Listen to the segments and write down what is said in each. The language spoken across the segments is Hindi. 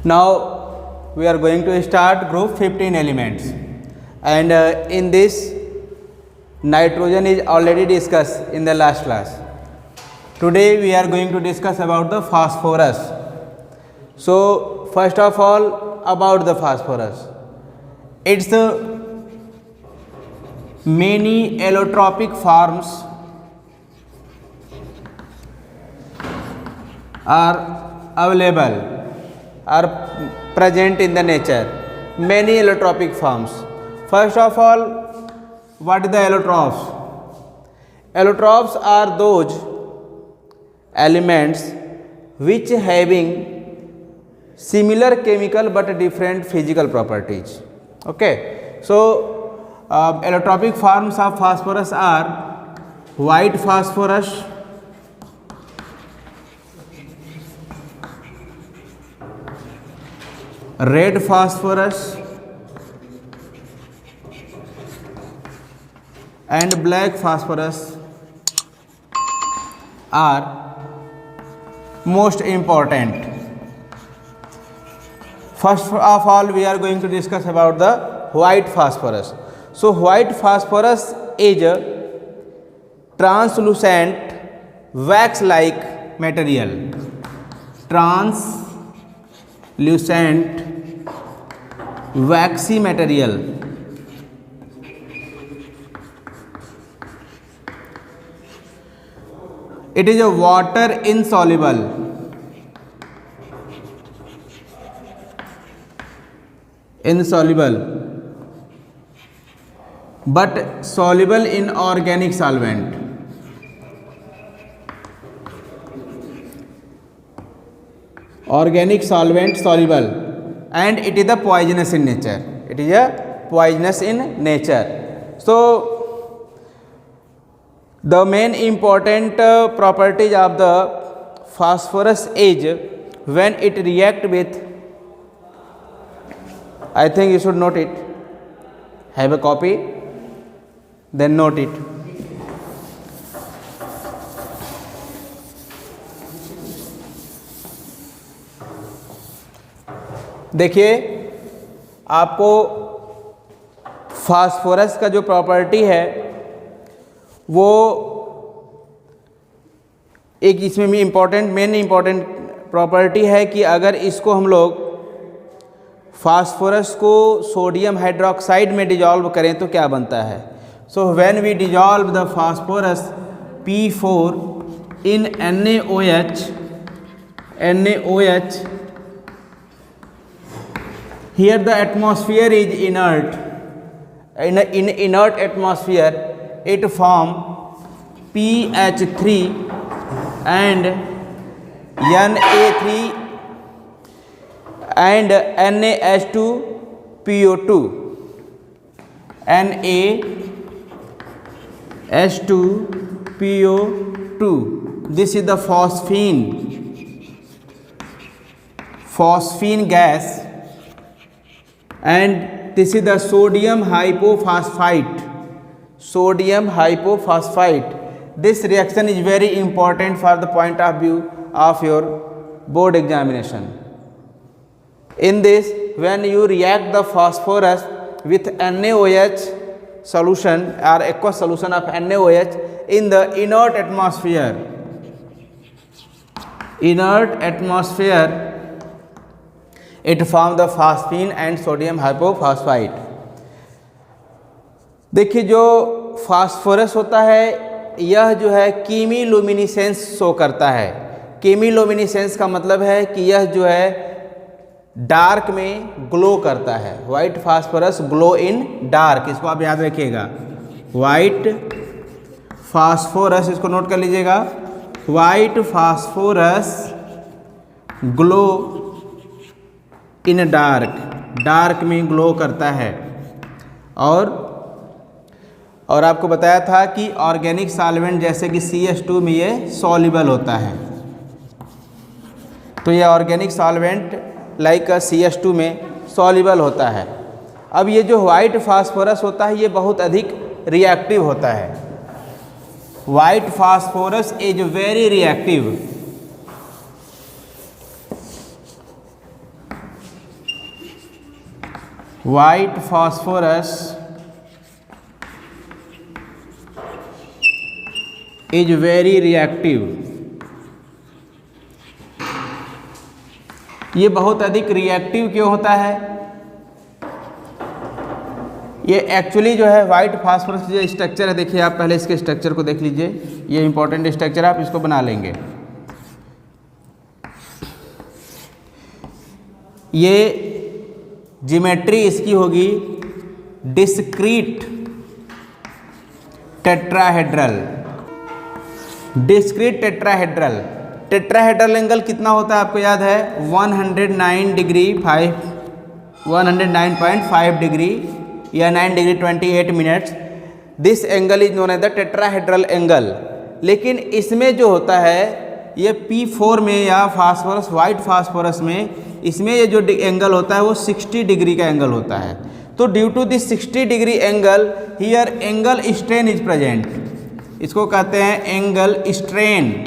Now we are going to start group 15 elements, and in this nitrogen is already discussed in the last class. Today we are going to discuss about the phosphorus. So first of all, about the phosphorus, its many allotropic forms are available, are present in the nature. Many allotropic forms. First of all, what is the allotrophs? Allotrophs are those elements which having similar chemical but different physical properties. Okay, so allotropic forms of phosphorus are white phosphorus, red phosphorus, and black phosphorus are most important. First of all, we are going to discuss about the white phosphorus. So white phosphorus is a translucent wax-like material. Translucent waxy material. It is a water insoluble but soluble in organic solvent. Organic solvent soluble, and it is a poisonous in nature. It is a poisonous in nature. So the main important properties of the phosphorus is when it react with, I think you should note it, have a copy, then note it. देखिए, आपको फास्फोरस का जो प्रॉपर्टी है वो एक इसमें भी मेन इम्पॉर्टेंट प्रॉपर्टी है कि अगर इसको हम लोग फास्फोरस को सोडियम हाइड्रोक्साइड में डिजॉल्व करें तो क्या बनता है. So when we dissolve the phosphorus P4 in NaOH, here the atmosphere is inert. In inert atmosphere it form PH3 and Na3 and NaH2PO2. NaH2PO2. This is the phosphine gas, and this is the sodium hypophosphite. This reaction is very important for the point of view of your board examination. In this, when you react the phosphorus with NaOH solution or aqueous solution of NaOH in the inert atmosphere, it forms the phosphine and sodium hypophosphite. देखिए, जो फास्फोरस होता है यह जो है कीमिलुमिनिसेंस शो करता है. कीमिलुमिनिसेंस का मतलब है कि यह जो है डार्क में ग्लो करता है. White phosphorus glow in dark, इसको आप याद रखिएगा. वाइट फास्फोरस, इसको नोट कर लीजिएगा. White phosphorus glow in dark में ग्लो करता है. और आपको बताया था कि ऑर्गेनिक सॉल्वेंट जैसे कि CH2 में ये सॉल्युबल होता है. तो ये ऑर्गेनिक सॉल्वेंट लाइक CH2 में सॉल्युबल होता है. अब ये जो वाइट फास्फोरस होता है ये बहुत अधिक रिएक्टिव होता है. White phosphorus is very reactive. white phosphorus is very reactive। ये बहुत अधिक रिएक्टिव क्यों होता है? ये एक्चुअली जो है वाइट फास्फोरस जो स्ट्रक्चर है, देखिए आप पहले इसके स्ट्रक्चर को देख लीजिए, ये इंपॉर्टेंट स्ट्रक्चर आप इसको बना लेंगे। ये ज्योमेट्री इसकी होगी discrete tetrahedral. Discrete tetrahedral, tetrahedral angle कितना होता है आपको याद है? 109 डिग्री 109.5 डिग्री या 9 degree 28 minutes. This angle is known as the tetrahedral angle. लेकिन इसमें जो होता है ये P4 में या फास्फोरस, वाइट फास्फोरस में, इसमें ये जो एंगल होता है वो 60 डिग्री का एंगल होता है। तो due to this 60 degree angle here angle strain is present. इसको कहते हैं angle strain.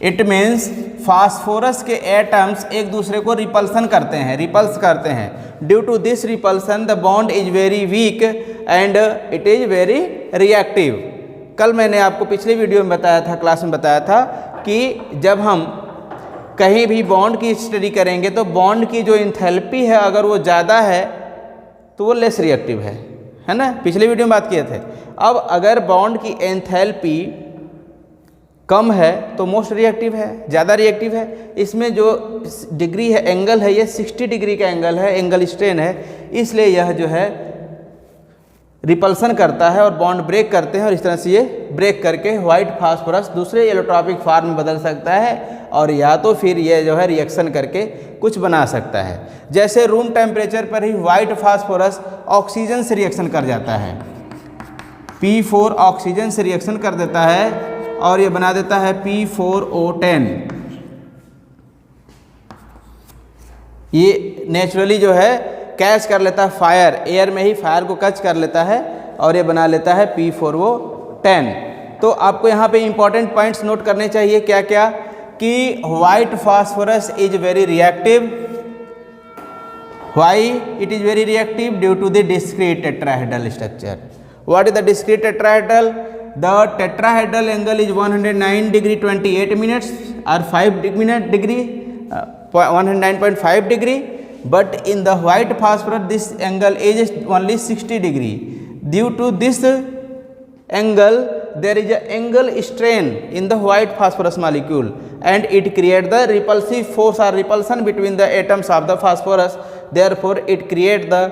It means phosphorus के एटम्स एक दूसरे को रिपल्सन करते हैं, रिपल्स करते हैं। Due to this repulsion the bond is very weak and it is very reactive. कल मैंने आपको पिछले वीडियो में बताया था, क्लास में बताया था कि जब हम कहीं भी बॉन्ड की स्टडी करेंगे तो बॉन्ड की जो एंथैल्पी है अगर वो ज़्यादा है तो वो लेस रिएक्टिव है ना, पिछले वीडियो में बात किए थे। अब अगर बॉन्ड की एंथैल्पी कम है तो मोस्ट रिएक्टिव है, ज़्यादा रिएक्टिव है। इसमें जो डिग्री है, एंगल है, ये 60 डिग्री का एंगल है, एंगल स्ट्रेन है, इसलिए यह जो है रिपल्सन करता है और बॉन्ड ब्रेक करते हैं और इस तरह से ये ब्रेक करके वाइट फास्फोरस दूसरे एलोट्रॉपिक फॉर्म में बदल सकता है और या तो फिर ये जो है रिएक्शन करके कुछ बना सकता है। जैसे रूम टेम्परेचर पर ही वाइट फास्फोरस ऑक्सीजन से रिएक्शन कर जाता है, P4 ऑक्सीजन से रिएक्शन कर देता है और ये बना देता है P4O10। ये नेचुरली जो है कैच कर लेता है फायर, एयर में ही फायर को कैच कर लेता है और ये बना लेता है P4O10। तो आपको यहाँ पे इंपॉर्टेंट पॉइंट्स नोट करने चाहिए क्या क्या, कि white phosphorus is very reactive. Why it is very reactive? Due to the discrete tetrahedral structure. What is the discrete tetrahedral? The tetrahedral angle is 109 degree 28 minutes or 5 degree 109.5 degree, but in the white phosphorus this angle is only 60 degree. Due to this angle there is a angle strain in the white phosphorus molecule and it creates the repulsive force or repulsion between the atoms of the phosphorus. Therefore it creates the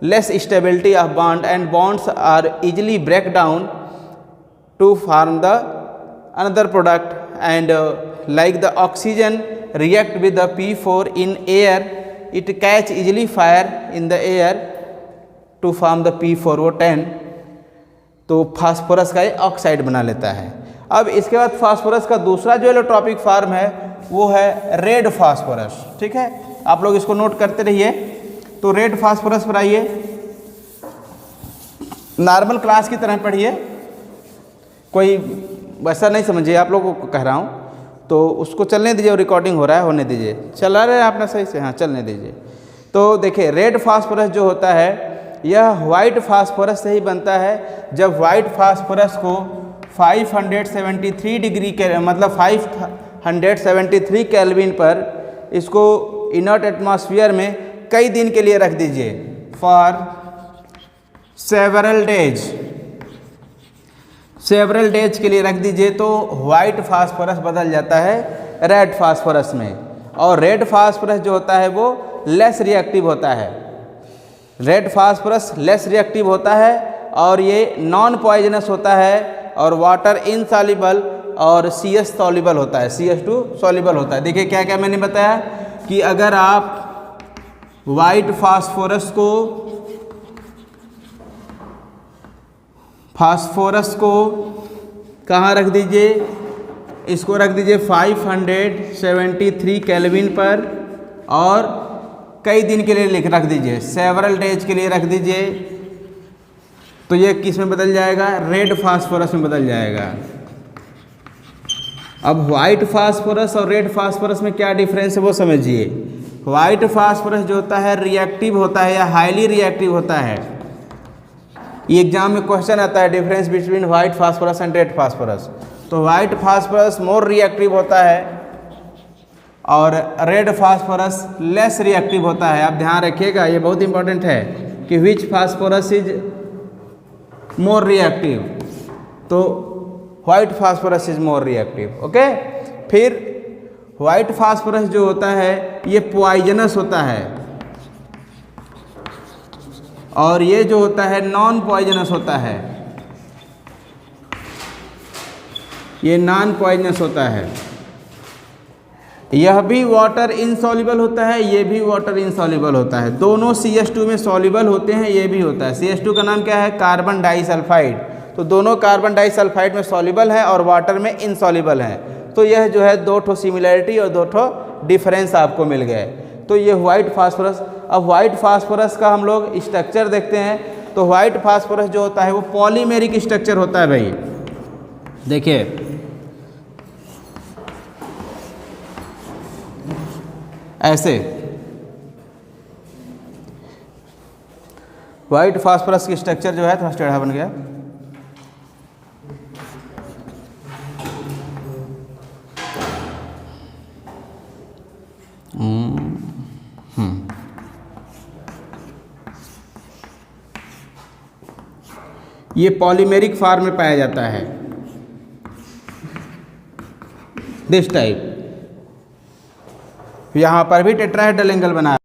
less stability of bond and bonds are easily break down to form the another product and like the oxygen react with the P4 in air, it catch easily fire in the air to form the P4O10। तो फास्फोरस का ऑक्साइड बना लेता है। अब इसके बाद फास्फोरस का दूसरा जो एलोट्रॉपिक फॉर्म है वो है रेड फास्फोरस। ठीक है, आप लोग इसको नोट करते रहिए। तो रेड फास्फोरस पर आइए, नॉर्मल क्लास की तरह पढ़िए, कोई वैसा नहीं समझिए, आप लोगों को कह रहा हूँ तो उसको चलने दीजिए और रिकॉर्डिंग हो रहा है होने दीजिए। चला रहे हैं आपने सही से? हाँ, चलने दीजिए। तो देखिए रेड फास्फोरस जो होता है यह वाइट फास्फोरस से ही बनता है। जब वाइट फास्फोरस को 573 डिग्री के मतलब 573 केल्विन पर इसको इनर्ट एटमॉस्फेयर में कई दिन के लिए रख दीजिए, फॉर सेवरल डेज के लिए रख दीजिए, तो वाइट फास्फोरस बदल जाता है रेड फास्फोरस में। और रेड फास्फोरस जो होता है वो लेस रिएक्टिव होता है। रेड फास्फोरस लेस रिएक्टिव होता है और ये नॉन पॉइजनस होता है और वाटर इनसॉल्युबल और CS सॉल्युबल होता है, CS2 सॉल्युबल होता है। देखिए क्या क्या मैंने बताया कि अगर आप वाइट फास्फोरस को कहाँ रख दीजिए, इसको रख दीजिए 573 केल्विन पर और कई दिन के लिए रख दीजिए, सेवरल डेज के लिए रख दीजिए, तो ये किस में बदल जाएगा? रेड फास्फोरस में बदल जाएगा। अब वाइट फास्फोरस और रेड फास्फोरस में क्या डिफरेंस है वो समझिए। व्हाइट फास्फोरस जो होता है रिएक्टिव होता है या हाईली रिएक्टिव होता है। ये एग्जाम में क्वेश्चन आता है difference between white phosphorus and red phosphorus. तो व्हाइट फास्फोरस मोर रिएक्टिव होता है और रेड फास्फोरस लेस रिएक्टिव होता है। आप ध्यान रखिएगा, ये बहुत इंपॉर्टेंट है कि विच फास्फोरस इज मोर रिएक्टिव। तो white phosphorus is more reactive. Okay, फिर व्हाइट फास्फोरस जो होता है ये पॉइजनस होता है और ये जो होता है नॉन पॉइजनस होता है, ये नॉन पॉइजनस होता है। यह भी वाटर इनसॉल्युबल होता है, ये भी वाटर इनसॉल्युबल होता है। दोनों CH2 में सॉल्युबल होते हैं, ये भी होता है। CH2 का नाम क्या है? Carbon disulphide. तो दोनों कार्बन डाइसल्फाइड में सॉल्युबल है और वाटर में इनसॉल्युबल है। तो यह जो है दो ठो सिमिलैरिटी और दो ठो डिफरेंस आपको मिल गए। तो ये व्हाइट फास्फोरस। अब व्हाइट फास्फोरस का हम लोग स्ट्रक्चर देखते हैं। तो व्हाइट फास्फोरस जो होता है वो पॉलीमेरिक स्ट्रक्चर होता है भाई। देखिए ऐसे व्हाइट फास्फोरस की स्ट्रक्चर जो है थोड़ा टेढ़ा बन गया। ये पॉलीमेरिक फॉर्म में पाया जाता है, दिस टाइप। यहाँ पर भी टेट्राहेड्रल एंगल बना है।